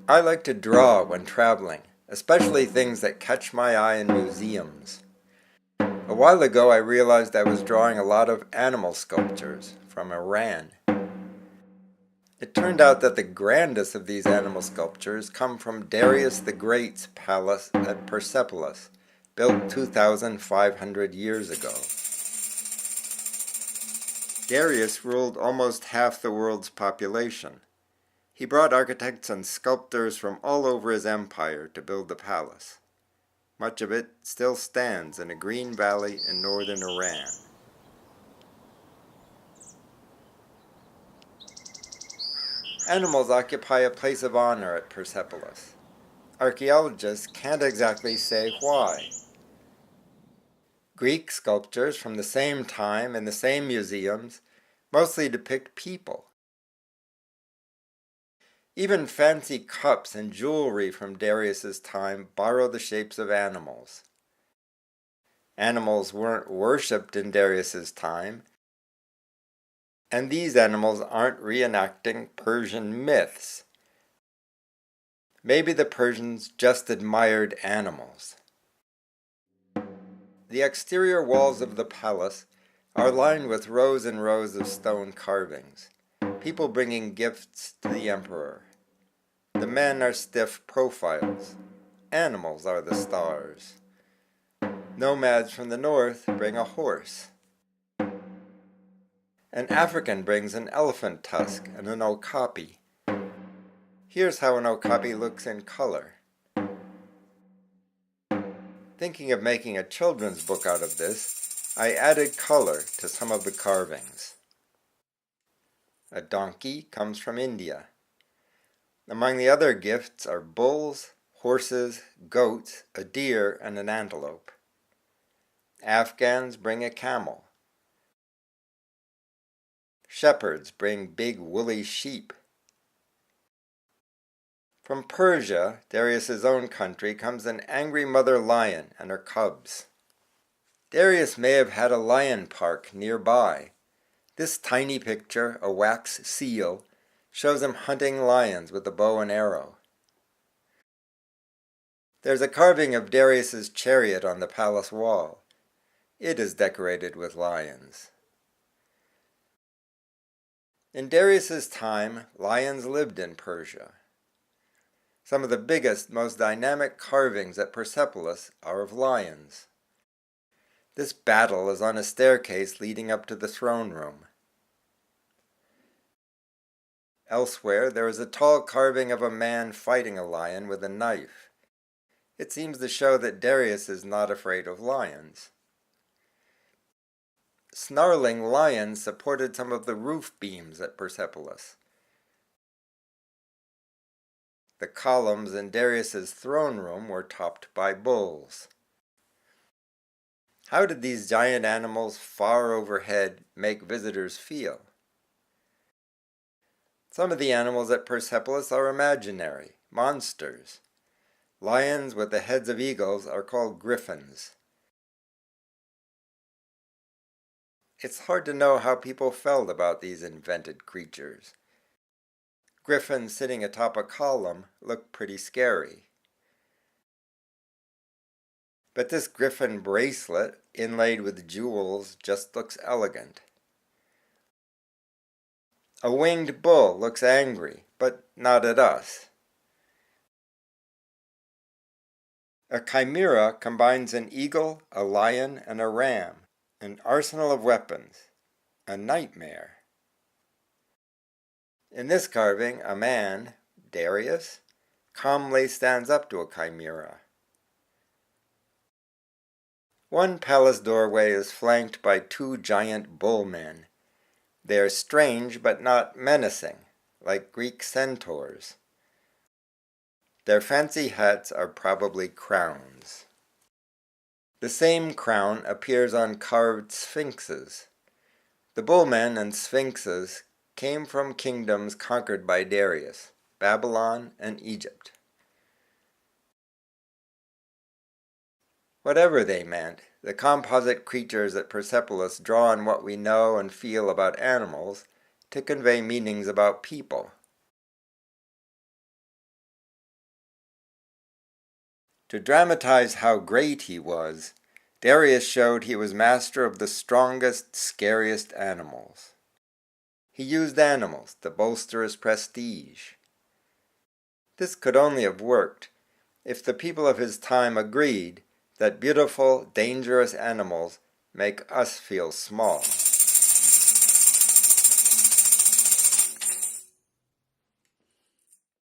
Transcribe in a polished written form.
I like to draw when traveling, especially things that catch my eye in museums. A while ago I realized I was drawing a lot of animal sculptures from Iran. It turned out that the grandest of these animal sculptures come from Darius the Great's palace at Persepolis, built 2,500 years ago. Darius ruled almost half the world's population. He brought architects and sculptors from all over his empire to build the palace. Much of it still stands in a green valley in northern Iran. Animals occupy a place of honor at Persepolis. Archaeologists can't exactly say why. Greek sculptures from the same time in the same museums mostly depict people. Even fancy cups and jewelry from Darius's time borrow the shapes of animals. Animals weren't worshipped in Darius's time, and these animals aren't reenacting Persian myths. Maybe the Persians just admired animals. The exterior walls of the palace are lined with rows and rows of stone carvings, people bringing gifts to the emperor. The men are stiff profiles. Animals are the stars. Nomads from the north bring a horse. An African brings an elephant tusk and an okapi. Here's how an okapi looks in color. Thinking of making a children's book out of this, I added color to some of the carvings. A donkey comes from India. Among the other gifts are bulls, horses, goats, a deer, and an antelope. Afghans bring a camel. Shepherds bring big woolly sheep. From Persia, Darius's own country, comes an angry mother lion and her cubs. Darius may have had a lion park nearby. This tiny picture, a wax seal, shows him hunting lions with a bow and arrow. There's a carving of Darius's chariot on the palace wall. It is decorated with lions. In Darius's time, lions lived in Persia. Some of the biggest, most dynamic carvings at Persepolis are of lions. This battle is on a staircase leading up to the throne room. Elsewhere, there is a tall carving of a man fighting a lion with a knife. It seems to show that Darius is not afraid of lions. Snarling lions supported some of the roof beams at Persepolis. The columns in Darius's throne room were topped by bulls. How did these giant animals far overhead make visitors feel? Some of the animals at Persepolis are imaginary, monsters. Lions with the heads of eagles are called griffins. It's hard to know how people felt about these invented creatures. Griffins sitting atop a column look pretty scary. But this griffin bracelet, inlaid with jewels, just looks elegant. A winged bull looks angry, but not at us. A chimera combines an eagle, a lion, and a ram, an arsenal of weapons, a nightmare. In this carving, a man, Darius, calmly stands up to a chimera. One palace doorway is flanked by two giant bullmen. They are strange but not menacing, like Greek centaurs. Their fancy hats are probably crowns. The same crown appears on carved sphinxes. The bullmen and sphinxes came from kingdoms conquered by Darius, Babylon and Egypt. Whatever they meant, the composite creatures at Persepolis draw on what we know and feel about animals to convey meanings about people. To dramatize how great he was, Darius showed he was master of the strongest, scariest animals. He used animals to bolster his prestige. This could only have worked if the people of his time agreed that beautiful, dangerous animals make us feel small.